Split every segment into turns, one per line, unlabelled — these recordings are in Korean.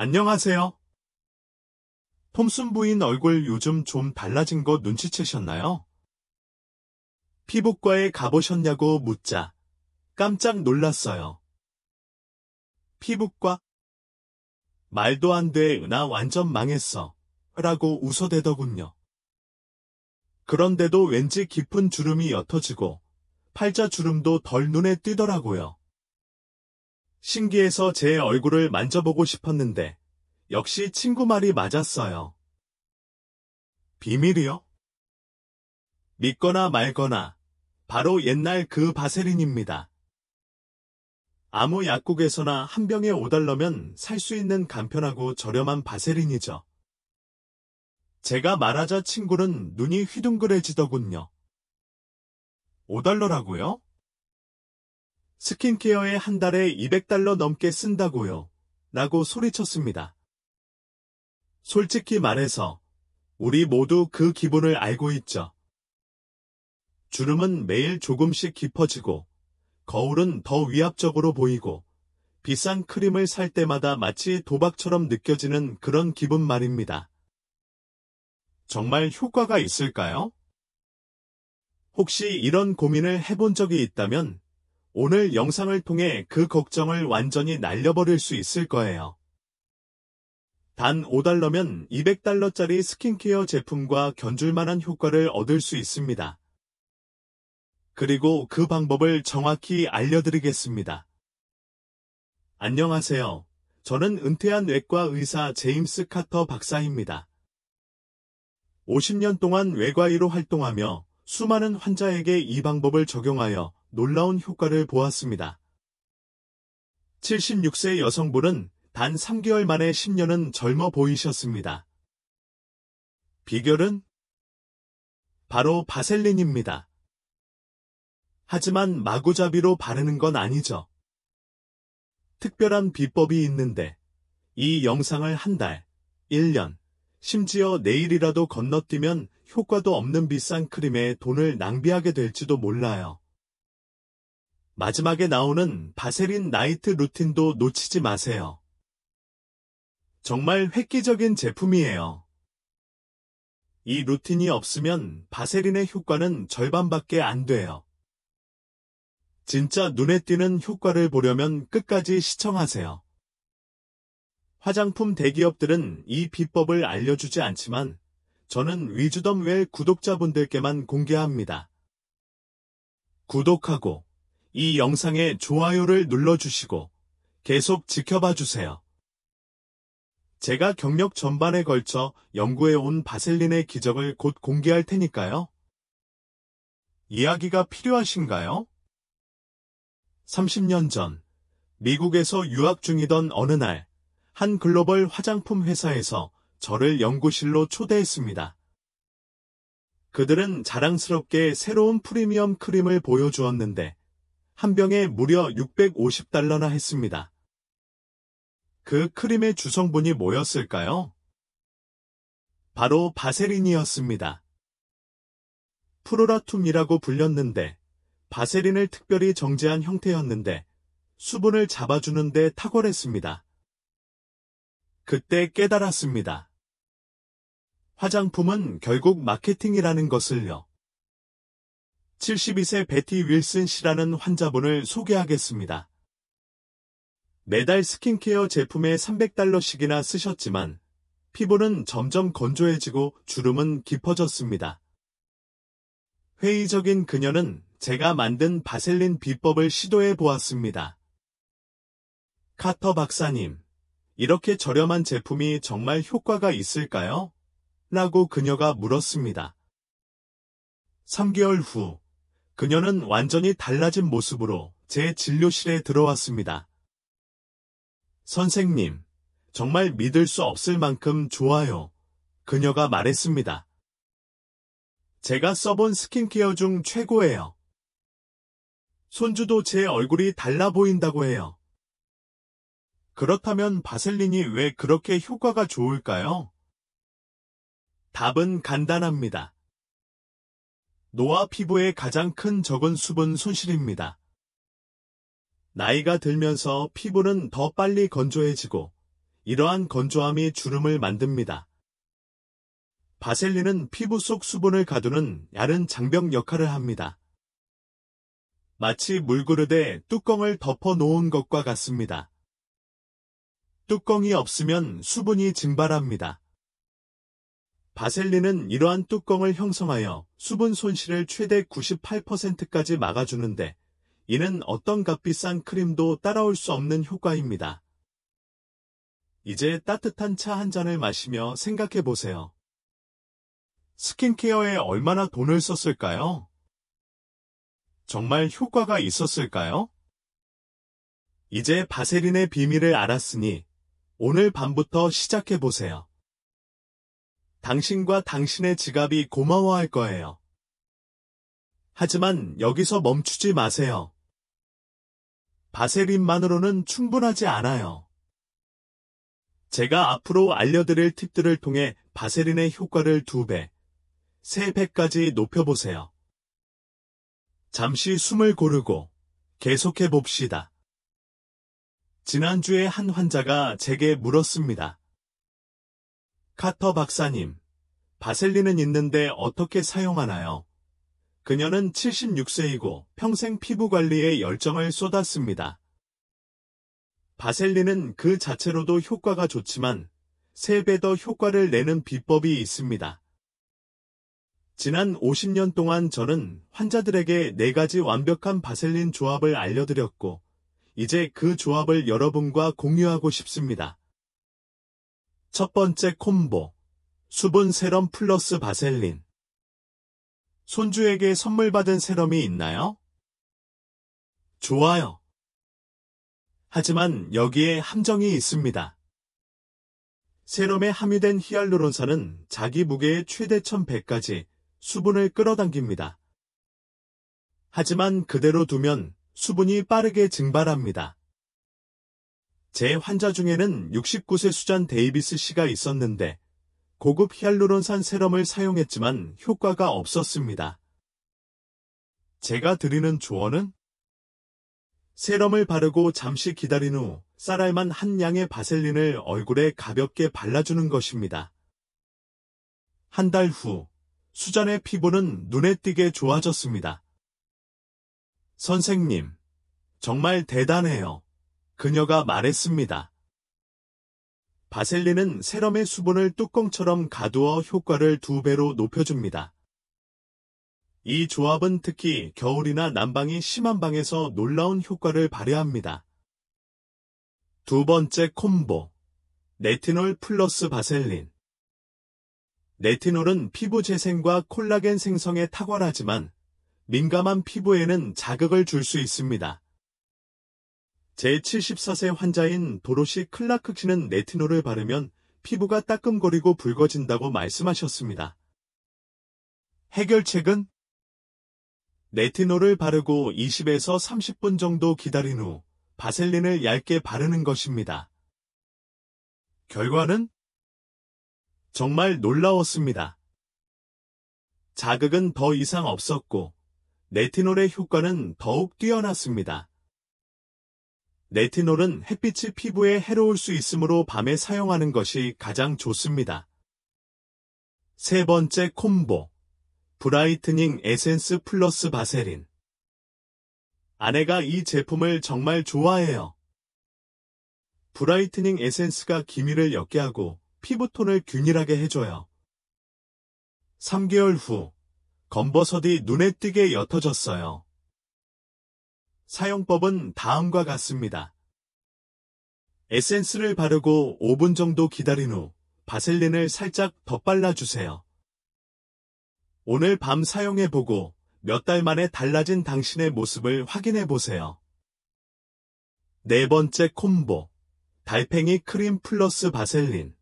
안녕하세요. 톰슨 부인 얼굴 요즘 좀 달라진 거 눈치채셨나요? 피부과에 가보셨냐고 묻자 깜짝 놀랐어요. 피부과? 말도 안 돼, 나 완전 망했어. 라고 웃어대더군요. 그런데도 왠지 깊은 주름이 옅어지고 팔자 주름도 덜 눈에 띄더라고요. 신기해서 제 얼굴을 만져보고 싶었는데 역시 친구 말이 맞았어요. 비밀이요? 믿거나 말거나 바로 옛날 그 바세린입니다. 아무 약국에서나 한 병에 5달러면 살 수 있는 간편하고 저렴한 바세린이죠. 제가 말하자 친구는 눈이 휘둥그레지더군요. 5달러라고요? 스킨케어에 한 달에 200달러 넘게 쓴다고요. 라고 소리쳤습니다. 솔직히 말해서 우리 모두 그 기분을 알고 있죠. 주름은 매일 조금씩 깊어지고 거울은 더 위압적으로 보이고 비싼 크림을 살 때마다 마치 도박처럼 느껴지는 그런 기분 말입니다. 정말 효과가 있을까요? 혹시 이런 고민을 해본 적이 있다면 오늘 영상을 통해 그 걱정을 완전히 날려버릴 수 있을 거예요. 단 5달러면 200달러짜리 스킨케어 제품과 견줄만한 효과를 얻을 수 있습니다. 그리고 그 방법을 정확히 알려드리겠습니다. 안녕하세요. 저는 은퇴한 외과 의사 제임스 카터 박사입니다. 50년 동안 외과의로 활동하며 수많은 환자에게 이 방법을 적용하여 놀라운 효과를 보았습니다. 76세 여성분은 단 3개월 만에 10년은 젊어 보이셨습니다. 비결은? 바로 바셀린입니다. 하지만 마구잡이로 바르는 건 아니죠. 특별한 비법이 있는데 이 영상을 한 달, 1년, 심지어 내일이라도 건너뛰면 효과도 없는 비싼 크림에 돈을 낭비하게 될지도 몰라요. 마지막에 나오는 바세린 나이트 루틴도 놓치지 마세요. 정말 획기적인 제품이에요. 이 루틴이 없으면 바세린의 효과는 절반밖에 안 돼요. 진짜 눈에 띄는 효과를 보려면 끝까지 시청하세요. 화장품 대기업들은 이 비법을 알려주지 않지만 저는 위즈덤웰 구독자분들께만 공개합니다. 구독하고 이 영상에 좋아요를 눌러주시고 계속 지켜봐 주세요. 제가 경력 전반에 걸쳐 연구해온 바셀린의 기적을 곧 공개할 테니까요. 이야기가 필요하신가요? 30년 전 미국에서 유학 중이던 어느 날 한 글로벌 화장품 회사에서 저를 연구실로 초대했습니다. 그들은 자랑스럽게 새로운 프리미엄 크림을 보여주었는데 한 병에 무려 650달러나 했습니다. 그 크림의 주성분이 뭐였을까요? 바로 바세린이었습니다. 프로라툼이라고 불렸는데 바세린을 특별히 정제한 형태였는데 수분을 잡아주는 데 탁월했습니다. 그때 깨달았습니다. 화장품은 결국 마케팅이라는 것을요. 72세 베티 윌슨 씨라는 환자분을 소개하겠습니다. 매달 스킨케어 제품에 300달러씩이나 쓰셨지만 피부는 점점 건조해지고 주름은 깊어졌습니다. 회의적인 그녀는 제가 만든 바셀린 비법을 시도해 보았습니다. 카터 박사님, 이렇게 저렴한 제품이 정말 효과가 있을까요? 라고 그녀가 물었습니다. 3개월 후, 그녀는 완전히 달라진 모습으로 제 진료실에 들어왔습니다. 선생님, 정말 믿을 수 없을 만큼 좋아요. 그녀가 말했습니다. 제가 써본 스킨케어 중 최고예요. 손주도 제 얼굴이 달라 보인다고 해요. 그렇다면 바셀린이 왜 그렇게 효과가 좋을까요? 답은 간단합니다. 노화 피부의 가장 큰 적은 수분 손실입니다. 나이가 들면서 피부는 더 빨리 건조해지고 이러한 건조함이 주름을 만듭니다. 바셀린은 피부 속 수분을 가두는 얇은 장벽 역할을 합니다. 마치 물그릇에 뚜껑을 덮어 놓은 것과 같습니다. 뚜껑이 없으면 수분이 증발합니다. 바셀린은 이러한 뚜껑을 형성하여 수분 손실을 최대 98%까지 막아주는데, 이는 어떤 값비싼 크림도 따라올 수 없는 효과입니다. 이제 따뜻한 차 한 잔을 마시며 생각해 보세요. 스킨케어에 얼마나 돈을 썼을까요? 정말 효과가 있었을까요? 이제 바세린의 비밀을 알았으니 오늘 밤부터 시작해 보세요. 당신과 당신의 지갑이 고마워할 거예요. 하지만 여기서 멈추지 마세요. 바세린만으로는 충분하지 않아요. 제가 앞으로 알려드릴 팁들을 통해 바세린의 효과를 2배, 3배까지 높여보세요. 잠시 숨을 고르고 계속해 봅시다. 지난주에 한 환자가 제게 물었습니다. 카터 박사님, 바셀린은 있는데 어떻게 사용하나요? 그녀는 76세이고 평생 피부 관리에 열정을 쏟았습니다. 바셀린은 그 자체로도 효과가 좋지만 3배 더 효과를 내는 비법이 있습니다. 지난 50년 동안 저는 환자들에게 4가지 완벽한 바셀린 조합을 알려드렸고, 이제 그 조합을 여러분과 공유하고 싶습니다. 첫 번째 콤보, 수분 세럼 플러스 바셀린. 손주에게 선물 받은 세럼이 있나요? 좋아요. 하지만 여기에 함정이 있습니다. 세럼에 함유된 히알루론산은 자기 무게의 최대 1100까지 수분을 끌어당깁니다. 하지만 그대로 두면 수분이 빠르게 증발합니다. 제 환자 중에는 69세 수잔 데이비스 씨가 있었는데 고급 히알루론산 세럼을 사용했지만 효과가 없었습니다. 제가 드리는 조언은 세럼을 바르고 잠시 기다린 후 쌀알만 한 양의 바셀린을 얼굴에 가볍게 발라주는 것입니다. 한 달 후 수잔의 피부는 눈에 띄게 좋아졌습니다. 선생님, 정말 대단해요. 그녀가 말했습니다. 바셀린은 세럼의 수분을 뚜껑처럼 가두어 효과를 2배로 높여줍니다. 이 조합은 특히 겨울이나 난방이 심한 방에서 놀라운 효과를 발휘합니다. 두 번째 콤보, 레티놀 플러스 바셀린. 레티놀은 피부 재생과 콜라겐 생성에 탁월하지만 민감한 피부에는 자극을 줄 수 있습니다. 제 74세 환자인 도로시 클라크 씨는 레티놀을 바르면 피부가 따끔거리고 붉어진다고 말씀하셨습니다. 해결책은? 레티놀을 바르고 20에서 30분 정도 기다린 후 바셀린을 얇게 바르는 것입니다. 결과는? 정말 놀라웠습니다. 자극은 더 이상 없었고 레티놀의 효과는 더욱 뛰어났습니다. 레티놀은 햇빛이 피부에 해로울 수 있으므로 밤에 사용하는 것이 가장 좋습니다. 세 번째 콤보, 브라이트닝 에센스 플러스 바세린. 아내가 이 제품을 정말 좋아해요. 브라이트닝 에센스가 기미를 옅게 하고 피부톤을 균일하게 해줘요. 3개월 후 검버섯이 눈에 띄게 옅어졌어요. 사용법은 다음과 같습니다. 에센스를 바르고 5분 정도 기다린 후 바셀린을 살짝 덧발라주세요. 오늘 밤 사용해보고 몇 달 만에 달라진 당신의 모습을 확인해보세요. 네 번째 콤보, 달팽이 크림 플러스 바셀린.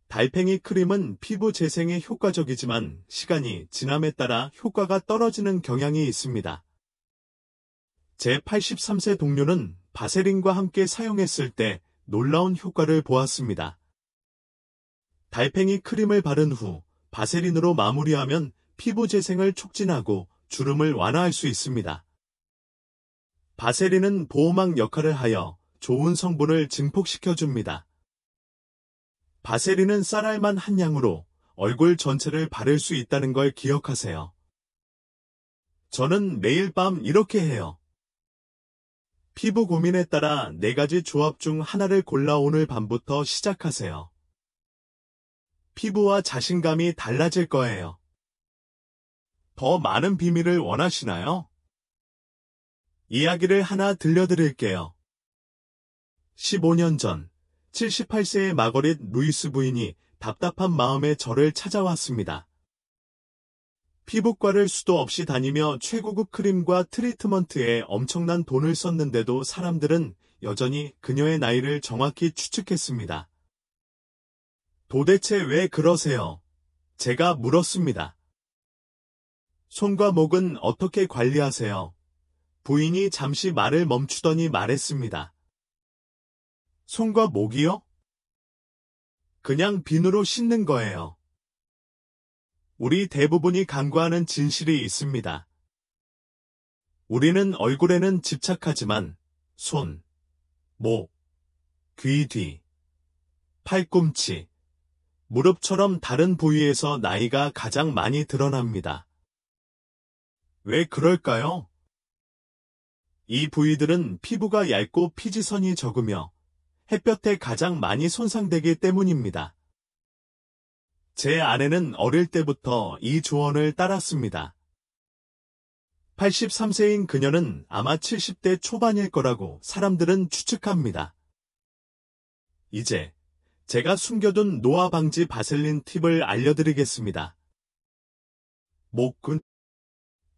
달팽이 크림은 피부 재생에 효과적이지만 시간이 지남에 따라 효과가 떨어지는 경향이 있습니다. 제 83세 동료는 바세린과 함께 사용했을 때 놀라운 효과를 보았습니다. 달팽이 크림을 바른 후 바세린으로 마무리하면 피부 재생을 촉진하고 주름을 완화할 수 있습니다. 바세린은 보호막 역할을 하여 좋은 성분을 증폭시켜줍니다. 바세린은 쌀알만 한 양으로 얼굴 전체를 바를 수 있다는 걸 기억하세요. 저는 매일 밤 이렇게 해요. 피부 고민에 따라 4가지 조합 중 하나를 골라 오늘 밤부터 시작하세요. 피부와 자신감이 달라질 거예요. 더 많은 비밀을 원하시나요? 이야기를 하나 들려드릴게요. 15년 전 78세의 마거릿 루이스 부인이 답답한 마음에 저를 찾아왔습니다. 피부과를 수도 없이 다니며 최고급 크림과 트리트먼트에 엄청난 돈을 썼는데도 사람들은 여전히 그녀의 나이를 정확히 추측했습니다. 도대체 왜 그러세요? 제가 물었습니다. 손과 목은 어떻게 관리하세요? 부인이 잠시 말을 멈추더니 말했습니다. 손과 목이요? 그냥 비누로 씻는 거예요. 우리 대부분이 간과하는 진실이 있습니다. 우리는 얼굴에는 집착하지만 손, 목, 귀 뒤, 팔꿈치, 무릎처럼 다른 부위에서 나이가 가장 많이 드러납니다. 왜 그럴까요? 이 부위들은 피부가 얇고 피지선이 적으며 햇볕에 가장 많이 손상되기 때문입니다. 제 아내는 어릴 때부터 이 조언을 따랐습니다. 83세인 그녀는 아마 70대 초반일 거라고 사람들은 추측합니다. 이제 제가 숨겨둔 노화 방지 바셀린 팁을 알려드리겠습니다. 목근.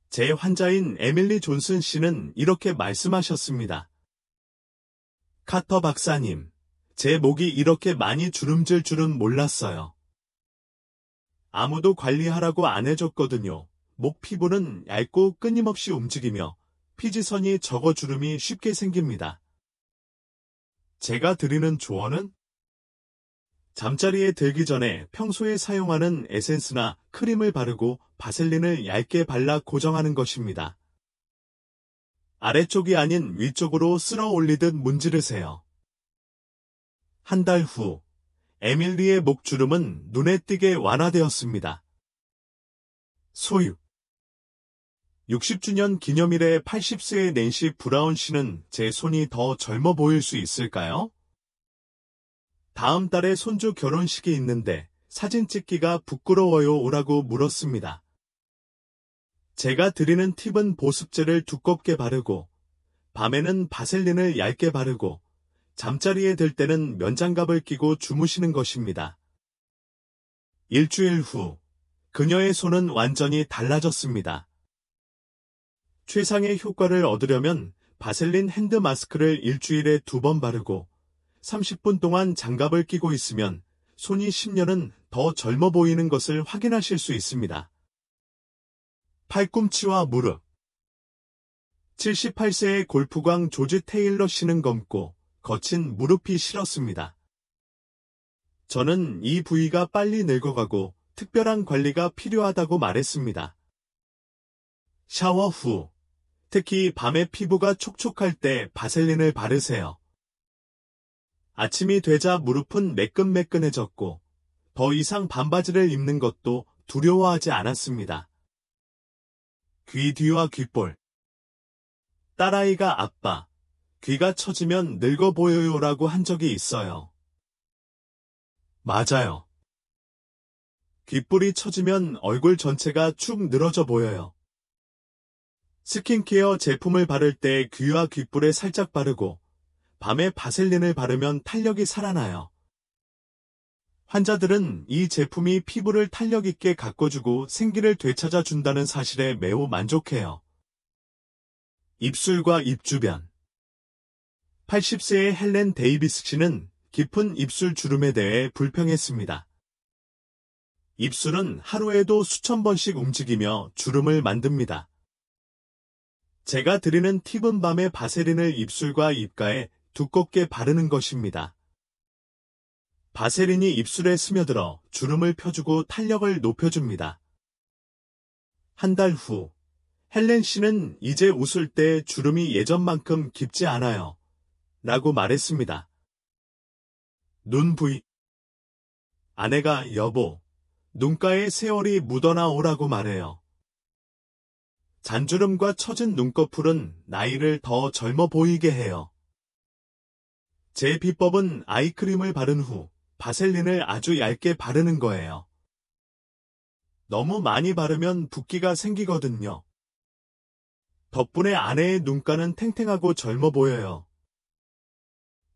제 환자인 에밀리 존슨 씨는 이렇게 말씀하셨습니다. 카터 박사님, 제 목이 이렇게 많이 주름질 줄은 몰랐어요. 아무도 관리하라고 안 해줬거든요. 목 피부는 얇고 끊임없이 움직이며 피지선이 적어 주름이 쉽게 생깁니다. 제가 드리는 조언은? 잠자리에 들기 전에 평소에 사용하는 에센스나 크림을 바르고 바셀린을 얇게 발라 고정하는 것입니다. 아래쪽이 아닌 위쪽으로 쓸어 올리듯 문지르세요. 한 달 후, 에밀리의 목주름은 눈에 띄게 완화되었습니다. 소유 60주년 기념일에 80세의 낸시 브라운 씨는 제 손이 더 젊어 보일 수 있을까요? 다음 달에 손주 결혼식이 있는데 사진 찍기가 부끄러워요 오라고 물었습니다. 제가 드리는 팁은 보습제를 두껍게 바르고 밤에는 바셀린을 얇게 바르고 잠자리에 들 때는 면장갑을 끼고 주무시는 것입니다. 일주일 후 그녀의 손은 완전히 달라졌습니다. 최상의 효과를 얻으려면 바셀린 핸드 마스크를 일주일에 2번 바르고 30분 동안 장갑을 끼고 있으면 손이 10년은 더 젊어 보이는 것을 확인하실 수 있습니다. 팔꿈치와 무릎 78세의 골프광 조지 테일러 씨는 검고 거친 무릎이 싫었습니다. 저는 이 부위가 빨리 늙어가고 특별한 관리가 필요하다고 말했습니다. 샤워 후, 특히 밤에 피부가 촉촉할 때 바셀린을 바르세요. 아침이 되자 무릎은 매끈매끈해졌고 더 이상 반바지를 입는 것도 두려워하지 않았습니다. 귀 뒤와 귓볼. 딸아이가 아빠, 귀가 처지면 늙어 보여요라고 한 적이 있어요. 맞아요. 귓볼이 처지면 얼굴 전체가 축 늘어져 보여요. 스킨케어 제품을 바를 때 귀와 귓볼에 살짝 바르고 밤에 바셀린을 바르면 탄력이 살아나요. 환자들은 이 제품이 피부를 탄력 있게 가꿔주고 생기를 되찾아 준다는 사실에 매우 만족해요. 입술과 입 주변 80세의 헬렌 데이비스 씨는 깊은 입술 주름에 대해 불평했습니다. 입술은 하루에도 수천 번씩 움직이며 주름을 만듭니다. 제가 드리는 팁은 밤에 바세린을 입술과 입가에 두껍게 바르는 것입니다. 바세린이 입술에 스며들어 주름을 펴주고 탄력을 높여줍니다. 한 달 후, 헬렌 씨는 이제 웃을 때 주름이 예전만큼 깊지 않아요. 라고 말했습니다. 눈 부위. 아내가 여보, 눈가에 세월이 묻어나오라고 말해요. 잔주름과 처진 눈꺼풀은 나이를 더 젊어 보이게 해요. 제 비법은 아이크림을 바른 후 바셀린을 아주 얇게 바르는 거예요. 너무 많이 바르면 붓기가 생기거든요. 덕분에 아내의 눈가는 탱탱하고 젊어 보여요.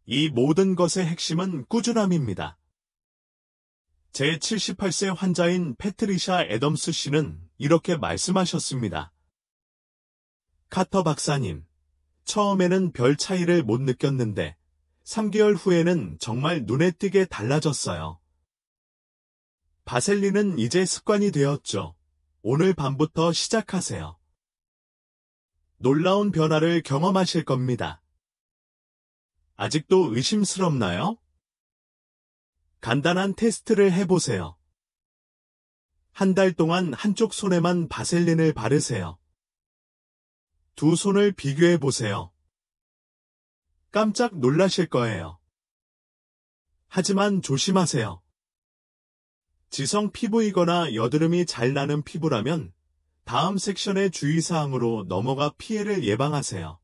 이 모든 것의 핵심은 꾸준함입니다. 제 78세 환자인 패트리샤 애덤스 씨는 이렇게 말씀하셨습니다. 카터 박사님, 처음에는 별 차이를 못 느꼈는데 3개월 후에는 정말 눈에 띄게 달라졌어요. 바셀린은 이제 습관이 되었죠. 오늘 밤부터 시작하세요. 놀라운 변화를 경험하실 겁니다. 아직도 의심스럽나요? 간단한 테스트를 해보세요. 한 달 동안 한쪽 손에만 바셀린을 바르세요. 두 손을 비교해보세요. 깜짝 놀라실 거예요. 하지만 조심하세요. 지성 피부이거나 여드름이 잘 나는 피부라면 다음 섹션의 주의사항으로 넘어가 피해를 예방하세요.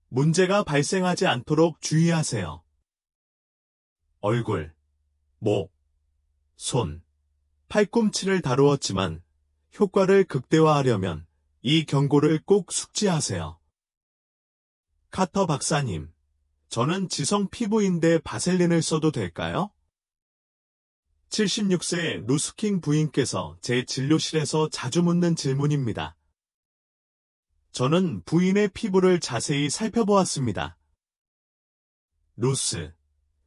문제가 발생하지 않도록 주의하세요. 얼굴, 목, 손, 팔꿈치를 다루었지만 효과를 극대화하려면 이 경고를 꼭 숙지하세요. 카터 박사님, 저는 지성 피부인데 바셀린을 써도 될까요? 76세 루스킹 부인께서 제 진료실에서 자주 묻는 질문입니다. 저는 부인의 피부를 자세히 살펴보았습니다. 루스,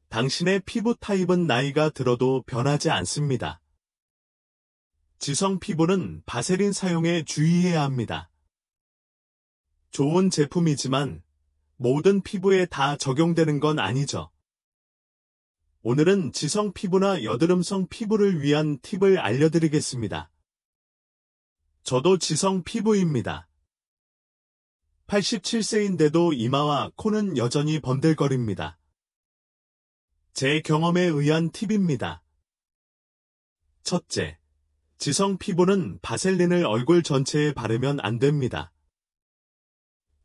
당신의 피부 타입은 나이가 들어도 변하지 않습니다. 지성 피부는 바셀린 사용에 주의해야 합니다. 좋은 제품이지만 모든 피부에 다 적용되는 건 아니죠. 오늘은 지성 피부나 여드름성 피부를 위한 팁을 알려드리겠습니다. 저도 지성 피부입니다. 87세인데도 이마와 코는 여전히 번들거립니다. 제 경험에 의한 팁입니다. 첫째, 지성 피부는 바셀린을 얼굴 전체에 바르면 안 됩니다.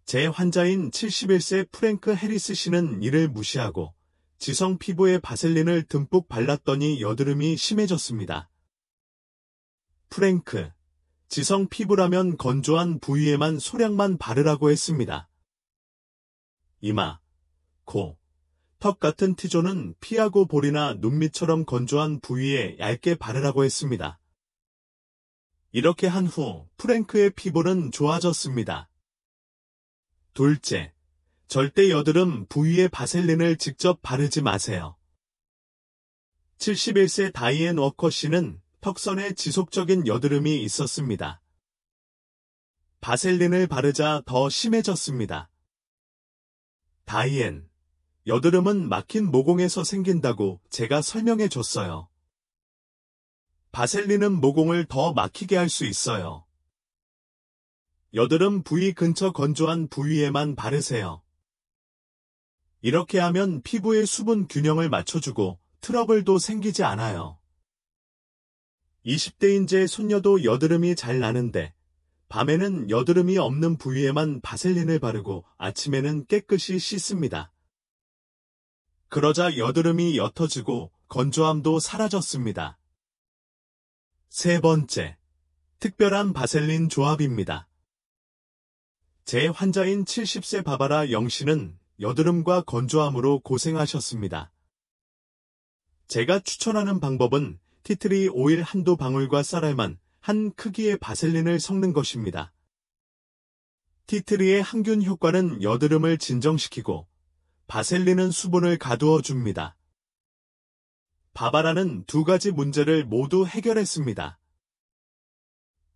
제 환자인 71세 프랭크 해리스 씨는 이를 무시하고 지성 피부에 바셀린을 듬뿍 발랐더니 여드름이 심해졌습니다. 프랭크, 지성 피부라면 건조한 부위에만 소량만 바르라고 했습니다. 이마, 코, 턱 같은 T존은 피하고 볼이나 눈밑처럼 건조한 부위에 얇게 바르라고 했습니다. 이렇게 한 후 프랭크의 피부는 좋아졌습니다. 둘째, 절대 여드름 부위에 바셀린을 직접 바르지 마세요. 71세 다이앤 워커 씨는 턱선에 지속적인 여드름이 있었습니다. 바셀린을 바르자 더 심해졌습니다. 다이앤, 여드름은 막힌 모공에서 생긴다고 제가 설명해 줬어요. 바셀린은 모공을 더 막히게 할 수 있어요. 여드름 부위 근처 건조한 부위에만 바르세요. 이렇게 하면 피부의 수분 균형을 맞춰주고 트러블도 생기지 않아요. 20대인 제 손녀도 여드름이 잘 나는데 밤에는 여드름이 없는 부위에만 바셀린을 바르고 아침에는 깨끗이 씻습니다. 그러자 여드름이 옅어지고 건조함도 사라졌습니다. 세 번째, 특별한 바셀린 조합입니다. 제 환자인 70세 바바라 영 씨는 여드름과 건조함으로 고생하셨습니다. 제가 추천하는 방법은 티트리 오일 한두 방울과 쌀알만 한 크기의 바셀린을 섞는 것입니다. 티트리의 항균 효과는 여드름을 진정시키고 바셀린은 수분을 가두어 줍니다. 바바라는 두 가지 문제를 모두 해결했습니다.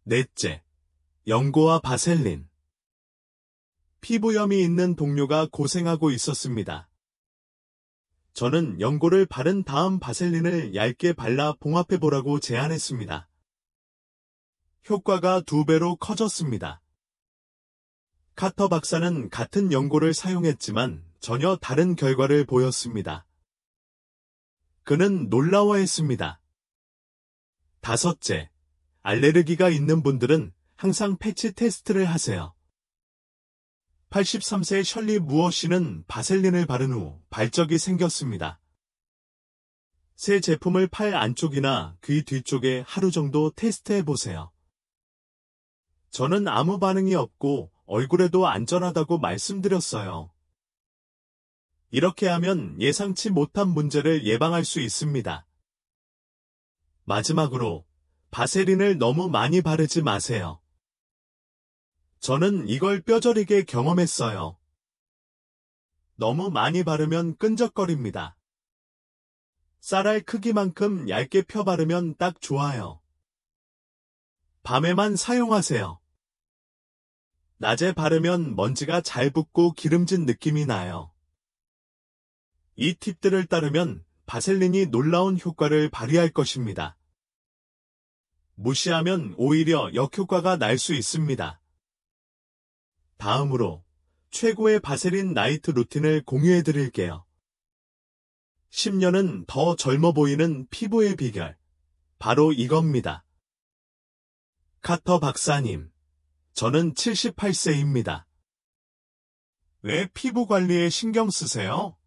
넷째, 연고와 바셀린. 피부염이 있는 동료가 고생하고 있었습니다. 저는 연고를 바른 다음 바셀린을 얇게 발라 봉합해보라고 제안했습니다. 효과가 2배로 커졌습니다. 카터 박사는 같은 연고를 사용했지만 전혀 다른 결과를 보였습니다. 그는 놀라워했습니다. 다섯째, 알레르기가 있는 분들은 항상 패치 테스트를 하세요. 83세 셜리 무어 씨는 바셀린을 바른 후 발적이 생겼습니다. 새 제품을 팔 안쪽이나 귀 뒤쪽에 하루 정도 테스트해 보세요. 저는 아무 반응이 없고 얼굴에도 안전하다고 말씀드렸어요. 이렇게 하면 예상치 못한 문제를 예방할 수 있습니다. 마지막으로 바세린을 너무 많이 바르지 마세요. 저는 이걸 뼈저리게 경험했어요. 너무 많이 바르면 끈적거립니다. 쌀알 크기만큼 얇게 펴 바르면 딱 좋아요. 밤에만 사용하세요. 낮에 바르면 먼지가 잘 붙고 기름진 느낌이 나요. 이 팁들을 따르면 바셀린이 놀라운 효과를 발휘할 것입니다. 무시하면 오히려 역효과가 날 수 있습니다. 다음으로 최고의 바세린 나이트 루틴을 공유해 드릴게요. 10년은 더 젊어 보이는 피부의 비결. 바로 이겁니다. 카터 박사님, 저는 78세입니다. 왜 피부 관리에 신경 쓰세요?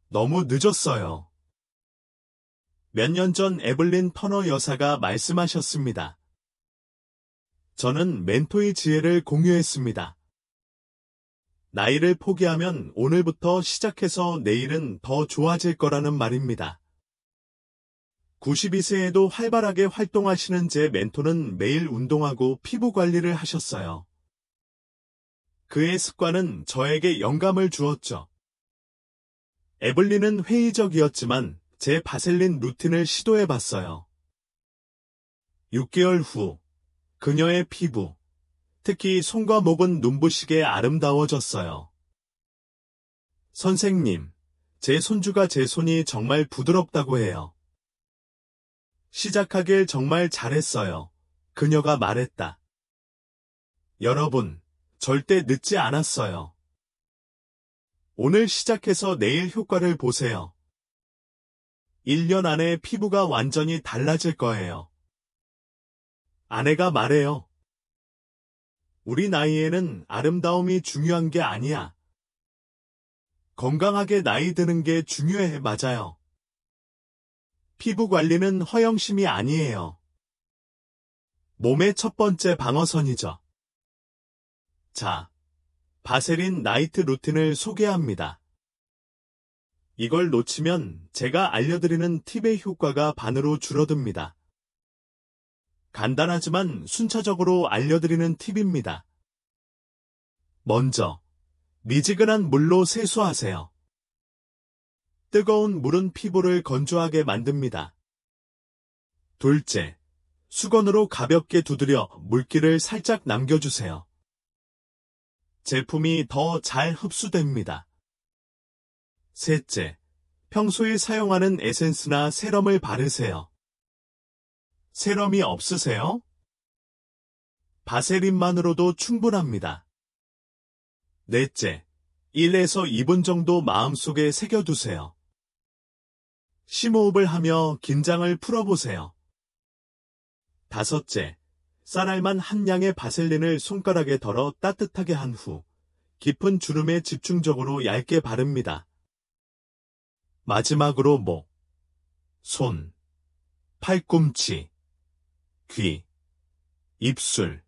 너무 늦었어요. 몇 년 전 에블린 터너 여사가 말씀하셨습니다. 저는 멘토의 지혜를 공유했습니다. 나이를 포기하면 오늘부터 시작해서 내일은 더 좋아질 거라는 말입니다. 92세에도 활발하게 활동하시는 제 멘토는 매일 운동하고 피부 관리를 하셨어요. 그의 습관은 저에게 영감을 주었죠. 에블린은 회의적이었지만 제 바셀린 루틴을 시도해봤어요. 6개월 후 그녀의 피부, 특히 손과 목은 눈부시게 아름다워졌어요. 선생님, 제 손주가 제 손이 정말 부드럽다고 해요. 시작하길 정말 잘했어요. 그녀가 말했다. 여러분, 절대 늦지 않았어요. 오늘 시작해서 내일 효과를 보세요. 1년 안에 피부가 완전히 달라질 거예요. 아내가 말해요. 우리 나이에는 아름다움이 중요한 게 아니야. 건강하게 나이 드는 게 중요해. 맞아요. 피부 관리는 허영심이 아니에요. 몸의 첫 번째 방어선이죠. 자, 바세린 나이트 루틴을 소개합니다. 이걸 놓치면 제가 알려드리는 팁의 효과가 반으로 줄어듭니다. 간단하지만 순차적으로 알려드리는 팁입니다. 먼저, 미지근한 물로 세수하세요. 뜨거운 물은 피부를 건조하게 만듭니다. 둘째, 수건으로 가볍게 두드려 물기를 살짝 남겨주세요. 제품이 더 잘 흡수됩니다. 셋째, 평소에 사용하는 에센스나 세럼을 바르세요. 세럼이 없으세요? 바세린만으로도 충분합니다. 넷째, 1에서 2분 정도 마음속에 새겨두세요. 심호흡을 하며 긴장을 풀어보세요. 다섯째, 쌀알만 한 양의 바셀린을 손가락에 덜어 따뜻하게 한 후 깊은 주름에 집중적으로 얇게 바릅니다. 마지막으로 목, 손, 팔꿈치, 귀, 입술,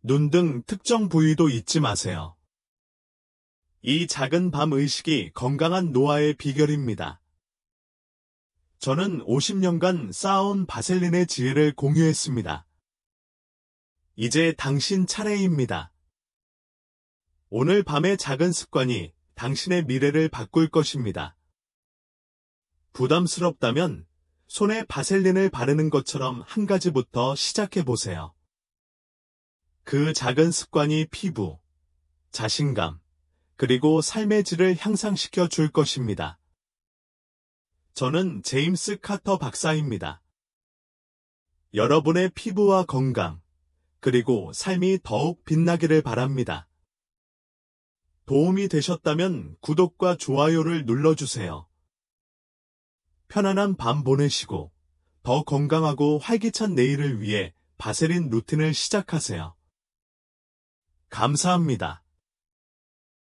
눈 등 특정 부위도 잊지 마세요. 이 작은 밤 의식이 건강한 노화의 비결입니다. 저는 50년간 쌓아온 바셀린의 지혜를 공유했습니다. 이제 당신 차례입니다. 오늘 밤의 작은 습관이 당신의 미래를 바꿀 것입니다. 부담스럽다면 손에 바셀린을 바르는 것처럼 한 가지부터 시작해 보세요. 그 작은 습관이 피부, 자신감, 그리고 삶의 질을 향상시켜 줄 것입니다. 저는 제임스 카터 박사입니다. 여러분의 피부와 건강, 그리고 삶이 더욱 빛나기를 바랍니다. 도움이 되셨다면 구독과 좋아요를 눌러주세요. 편안한 밤 보내시고 더 건강하고 활기찬 내일을 위해 바세린 루틴을 시작하세요. 감사합니다.